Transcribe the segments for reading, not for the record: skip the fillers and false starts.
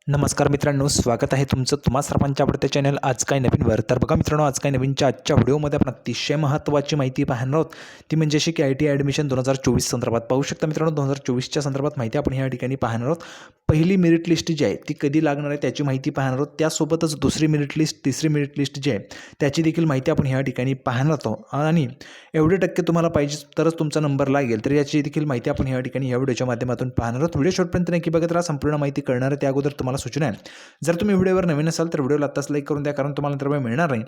नमस्कार मित्रांनो, स्वागत आहे तुमचं तुम्हा सर्वांच्या आवडत्या चॅनल आज काय नवीनवर. तर बघा मित्रांनो, आज काय नवीनच्या आजच्या व्हिडिओमध्ये आपण अतिशय महत्त्वाची माहिती पाहणार आहोत. ती म्हणजे अशी की ITI ॲडमिशन 2024 संदर्भात पाहू शकता मित्रांनो. 2024च्या संदर्भात माहिती आपण ह्या ठिकाणी पाहणार आहोत. पहिली मेरिट लिस्ट जी आहे ती कधी लागणार आहे त्याची माहिती पाहणार आहोत. त्यासोबतच दुसरी मेरिट लिस्ट, तिसरी मेरिट लिस्ट जी आहे त्याची देखील माहिती आपण ह्या ठिकाणी पाहणार आहोत. आणि एवढे टक्के तुम्हाला पाहिजे तरच तुमचा नंबर लागेल, तर याची देखील माहिती आपण ह्या ठिकाणी या व्हिडिओच्या माध्यमातून पाहणार आहोत. व्हिडिओ शेवटपर्यंत नक्की बघत राहा, संपूर्ण माहिती कळणार आहे. त्या अगोदर तुम्हाला सूचना आहे, जर तुम्ही व्हिडिओवर नवीन असाल तर व्हिडिओला आत्ताच लाईक करून द्या, कारण तुम्हाला तर मिळणार नाही.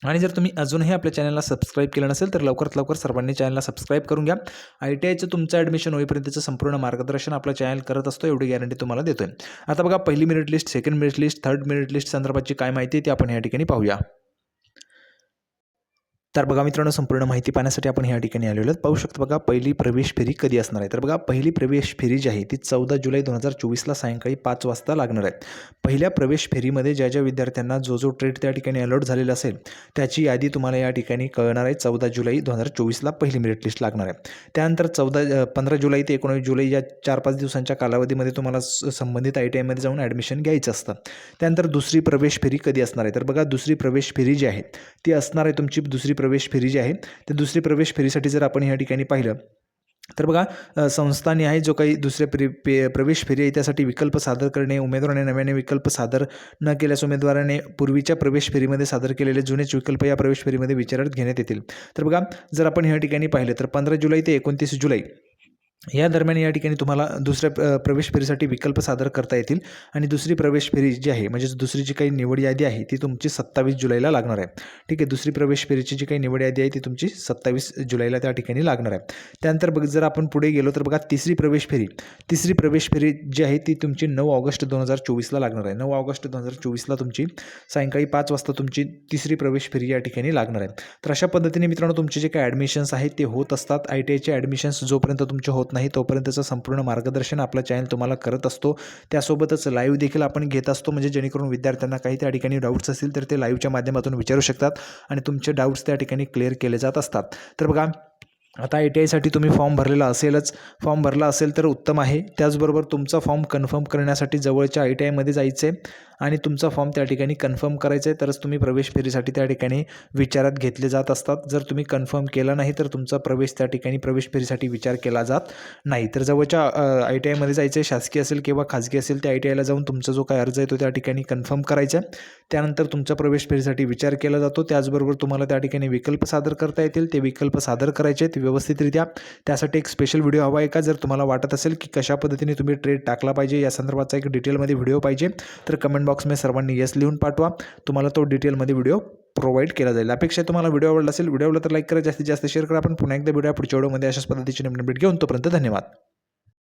आणि जर तुम्ही अजूनही आपल्या चॅनलला सबस्क्राईब केलं नसेल तर लवकरात लवकर सर्वांनी चॅनलला सबस्क्राईब करून घ्या. ITIचं तुमचं ॲडमिशन होईपर्यंतचं संपूर्ण मार्गदर्शन आपलं चॅनल करत असतो, एवढी गॅरंटी तुम्हाला देतोय. आता बघा, पहिली merit list, second merit list, third merit list संदर्भाची काय माहिती आहे ती आपण या ठिकाणी पाहूया. तर बघा मित्रांनो, संपूर्ण माहिती पाहण्यासाठी आपण या ठिकाणी आलेलो आहोत. पाहू शकतो बघा, पहिली प्रवेश फेरी कधी असणार आहे. तर बघा, पहिली प्रवेश फेरी जी आहे ती 14 जुलै 2024ला सायंकाळी 5 वाजता लागणार आहे. पहिल्या प्रवेश फेरीमध्ये ज्या ज्या विद्यार्थ्यांना जो ट्रेड त्या ठिकाणी अलॉट झालेला असेल त्याची यादी तुम्हाला या ठिकाणी कळणार आहे. 14 जुलै 2024ला पहिली मेरिट लिस्ट लागणार आहे. त्यानंतर 15 जुलै ते 19 जुलै या 4-5 दिवसांच्या कालावधीमध्ये तुम्हाला संबंधित ITIमध्ये जाऊन ॲडमिशन घ्यायचं असतं. त्यानंतर दुसरी प्रवेश फेरी कधी असणार आहे. तर बघा, दुसरी प्रवेश फेरी जी आहे ती असणार आहे तुमची दुसरी प्रवेश फेरी जी आहे त्या दुसरी प्रवेश फेरीसाठी जर आपण या ठिकाणी पाहिलं तर बघा, संस्थांनी आहे जो काही दुसऱ्या प्रवेश फेरी आहे त्यासाठी विकल्प सादर करणे, उमेदवाराने नव्याने विकल्प सादर न केल्यास उमेदवाराने पूर्वीच्या प्रवेश फेरीमध्ये सादर केलेले जुनेच विकल्प या प्रवेश फेरीमध्ये विचारात घेण्यात येतील. तर बघा, जर आपण या ठिकाणी पाहिलं तर 15 जुलै ते 29 जुलै या दरम्यान या ठिकाणी तुम्हाला दुसऱ्या प्रवेश फेरीसाठी विकल्प सादर करता येतील. आणि दुसरी प्रवेश फेरी जी आहे, म्हणजे दुसरी जी काही निवड यादी आहे ती तुमची 27 जुलैला लागणार आहे. ठीक आहे, दुसरी प्रवेश फेरीची जी काही निवड यादी आहे ती तुमची 27 जुलैला त्या ठिकाणी लागणार आहे. त्यानंतर जर आपण पुढे गेलो तर बघा, तिसरी प्रवेश फेरी जी आहे ती तुमची 9 ऑगस्ट 2024ला लागणार आहे. 9 ऑगस्ट 2024ला तुमची सायंकाळी 5 वाजता तुमची तिसरी प्रवेश फेरी या ठिकाणी लागणार आहे. तर अशा पद्धतीने मित्रांनो, तुमचे जे काही ॲडमिशन्स आहेत ते होत असतात. ITIचे ॲडमिशन्स जोपर्यंत तुमचे होत नाही तोपर्यंतचं संपूर्ण मार्गदर्शन आपला चॅनल तुम्हाला करत असतो. त्यासोबतच लाईव्ह देखील आपण घेत असतो, म्हणजे जेणेकरून विद्यार्थ्यांना काही त्या ठिकाणी डाऊट्स असतील तर ते लाईव्हच्या माध्यमातून विचारू शकतात आणि तुमचे डाऊट्स त्या ठिकाणी क्लिअर केले जात असतात. तर बघा, आता ITIसाठी तुम्ही फॉर्म भरलेला असेलच, फॉर्म भरला असेल तर उत्तम आहे. त्याचबरोबर तुमचा फॉर्म कन्फर्म करण्यासाठी जवळच्या ITIमध्ये जायचं आहे आणि तुमचा फॉर्म त्या ठिकाणी कन्फर्म करायचा आहे, तरच तुम्ही प्रवेश फेरीसाठी त्या ठिकाणी विचारात घेतले जात असतात. जर तुम्ही कन्फर्म केला नाही तर तुमचा प्रवेश त्या ठिकाणी प्रवेश फेरीसाठी विचार केला जात नाही. तर जवळच्या ITIमध्ये जायचं आहे, शासकीय असेल किंवा खाजगी असेल त्या ITIला जाऊन तुमचा जो काही अर्ज आहे तो त्या ठिकाणी कन्फर्म करायचा आहे. त्यानंतर तुमच्या प्रवेश फेरीसाठी विचार केला जातो. त्याचबरोबर तुम्हाला त्या ठिकाणी विकल्प सादर करता येतील, ते विकल्प सादर करायचे आहेत व्यवस्थितरित्या. त्यासाठी एक स्पेशल व्हिडिओ हवा आहे का? जर तुम्हाला वाटत असेल की कशा पद्धतीने तुम्ही ट्रेड टाकला पाहिजे या संदर्भाचा एक डिटेलमध्ये व्हिडिओ पाहिजे तर कमेंट बॉक्समध्ये सर्वांनी येस लिहून पाठवा. तुम्हाला तो डिटेलमध्ये व्हिडिओ प्रोव्हाइड केला जाईल. अपेक्षा तुम्हाला व्हिडिओ आवडला असेल, व्हिडिओला तर लाईक करा, जास्तीत जास्त शेअर करा. आपण पुन्हा एकदा व्हिडिओ पुढच्या व्हिडिओमध्ये अशाच पद्धतीची नवीन अपडेट घेऊन, तोपर्यंत धन्यवाद.